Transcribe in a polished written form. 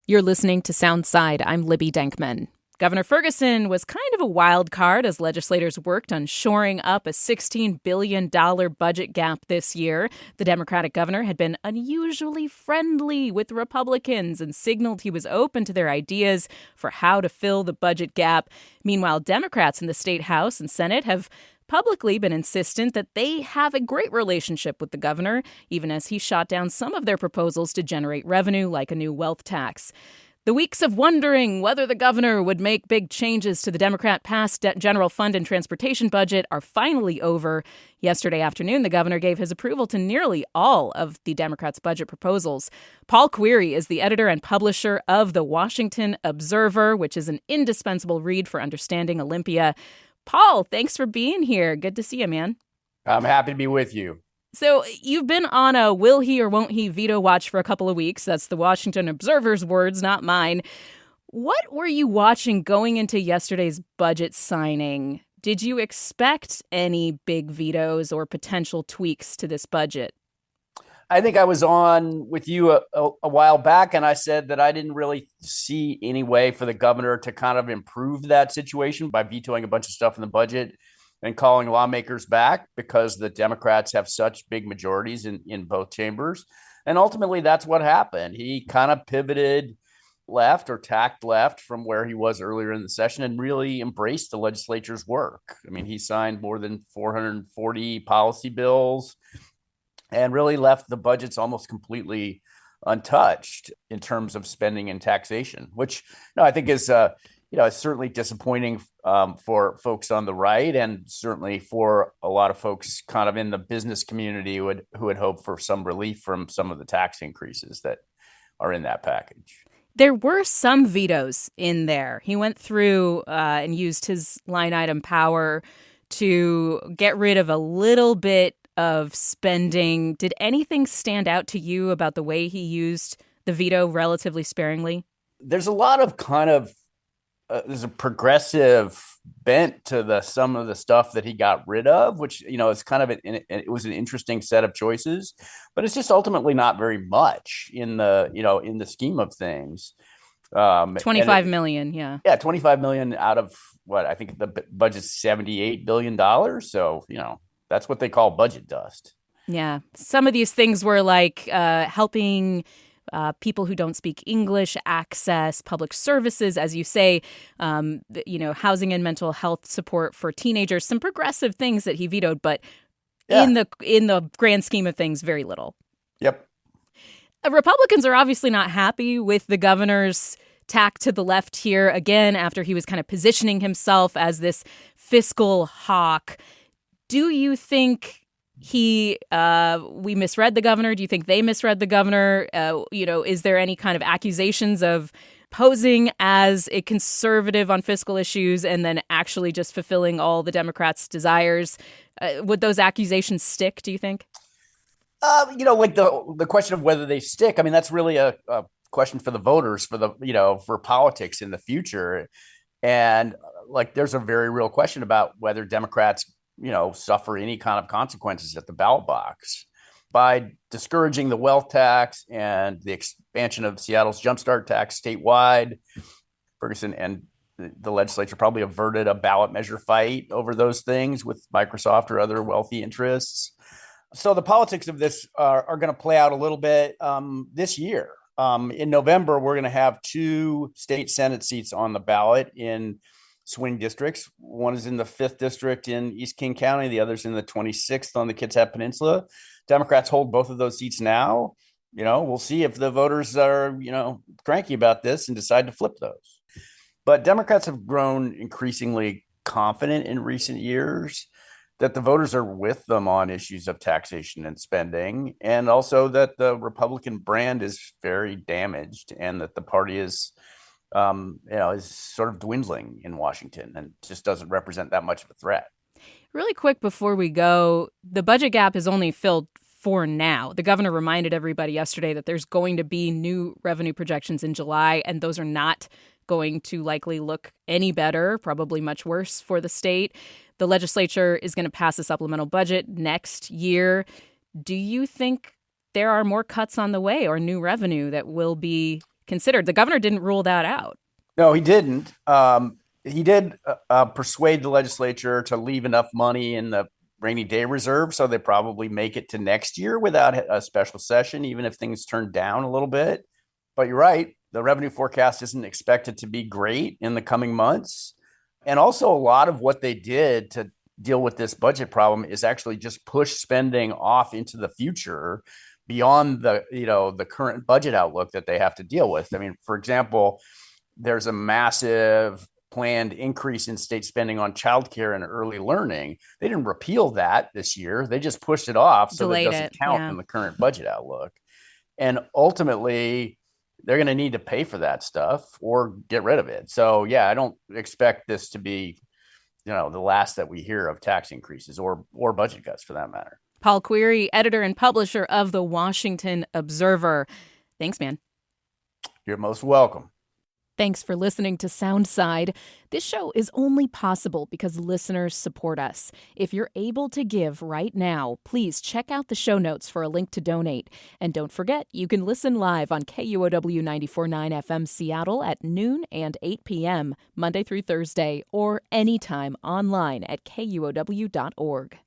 You're listening to Soundside. I'm Libby Denkman. Governor Ferguson was kind of a wild card as legislators worked on shoring up a $16 billion budget gap this year. The Democratic governor had been unusually friendly with Republicans and signaled he was open to their ideas for how to fill the budget gap. Meanwhile, Democrats in the state House and Senate have publicly been insistent that they have a great relationship with the governor, even as he shot down some of their proposals to generate revenue, like a new wealth tax. The weeks of wondering whether the governor would make big changes to the Democrat-passed general fund and transportation budget are finally over. Yesterday afternoon, the governor gave his approval to nearly all of the Democrats' budget proposals. Paul Query is the editor and publisher of The Washington Observer, which is an indispensable read for understanding Olympia. Paul, thanks for being here. Good to see you, man. I'm happy to be with you. So you've been on a will he or won't he veto watch for a couple of weeks. That's the Washington Observer's words, not mine. What were you watching going into yesterday's budget signing? Did you expect any big vetoes or potential tweaks to this budget? I think I was on with you a while back, and I said that I didn't really see any way for the governor to kind of improve that situation by vetoing a bunch of stuff in the budget and calling lawmakers back because the Democrats have such big majorities in both chambers. And ultimately, that's what happened. He kind of pivoted left or tacked left from where he was earlier in the session and really embraced the legislature's work. I mean, he signed more than 440 policy bills and really left the budgets almost completely untouched in terms of spending and taxation, which I think is it's certainly disappointing for folks on the right, and certainly for a lot of folks kind of in the business community who had hoped for some relief from some of the tax increases that are in that package. There were some vetoes in there. He went through and used his line item power to get rid of a little bit of spending. Did anything stand out to you about the way he used the veto relatively sparingly? There's a lot of kind of there's a progressive bent to some of the stuff that he got rid of, which is kind of it was an interesting set of choices, but it's just ultimately not very much in the scheme of things. 25 million, yeah. Yeah, 25 million out of what I think the budget's $78 billion. So that's what they call budget dust. Yeah. Some of these things were like helping people who don't speak English access public services, as you say, housing and mental health support for teenagers, some progressive things that he vetoed, but in the grand scheme of things, very little. Yep. Republicans are obviously not happy with the governor's tack to the left here again, after he was kind of positioning himself as this fiscal hawk. Do you think we misread the governor? Do you think they misread the governor? Is there any kind of accusations of posing as a conservative on fiscal issues and then actually just fulfilling all the Democrats' desires? Would those accusations stick, do you think? Like the question of whether they stick. I mean, that's really a question for the voters, for politics in the future. And there's a very real question about whether Democrats suffer any kind of consequences at the ballot box by discouraging the wealth tax and the expansion of Seattle's jumpstart tax statewide. Ferguson and the legislature probably averted a ballot measure fight over those things with Microsoft or other wealthy interests. So the politics of this are going to play out a little bit this year. In November, we're going to have 2 state Senate seats on the ballot in swing districts. One is in the 5th district in East King County. The other's in the 26th on the Kitsap Peninsula. Democrats hold both of those seats now. We'll see if the voters are, cranky about this and decide to flip those. But Democrats have grown increasingly confident in recent years that the voters are with them on issues of taxation and spending, and also that the Republican brand is very damaged and that the party is sort of dwindling in Washington and just doesn't represent that much of a threat. Really quick before we go, the budget gap is only filled for now. The governor reminded everybody yesterday that there's going to be new revenue projections in July, and those are not going to likely look any better, probably much worse for the state. The legislature is going to pass a supplemental budget next year. Do you think there are more cuts on the way or new revenue that will be considered. The governor didn't rule that out. No, he didn't. He did persuade the legislature to leave enough money in the rainy day reserve, so they probably make it to next year without a special session, even if things turn down a little bit. But you're right, the revenue forecast isn't expected to be great in the coming months. And also, a lot of what they did to deal with this budget problem is actually just push spending off into the future beyond the current budget outlook that they have to deal with. I mean, for example, there's a massive planned increase in state spending on childcare and early learning. They didn't repeal that this year. They just pushed it off so that it doesn't count in the current budget outlook. And ultimately, they're going to need to pay for that stuff or get rid of it. So, yeah, I don't expect this to be, the last that we hear of tax increases or budget cuts for that matter. Paul Query, editor and publisher of The Washington Observer. Thanks, man. You're most welcome. Thanks for listening to Soundside. This show is only possible because listeners support us. If you're able to give right now, please check out the show notes for a link to donate. And don't forget, you can listen live on KUOW 94.9 FM Seattle at noon and 8 p.m., Monday through Thursday, or anytime online at KUOW.org.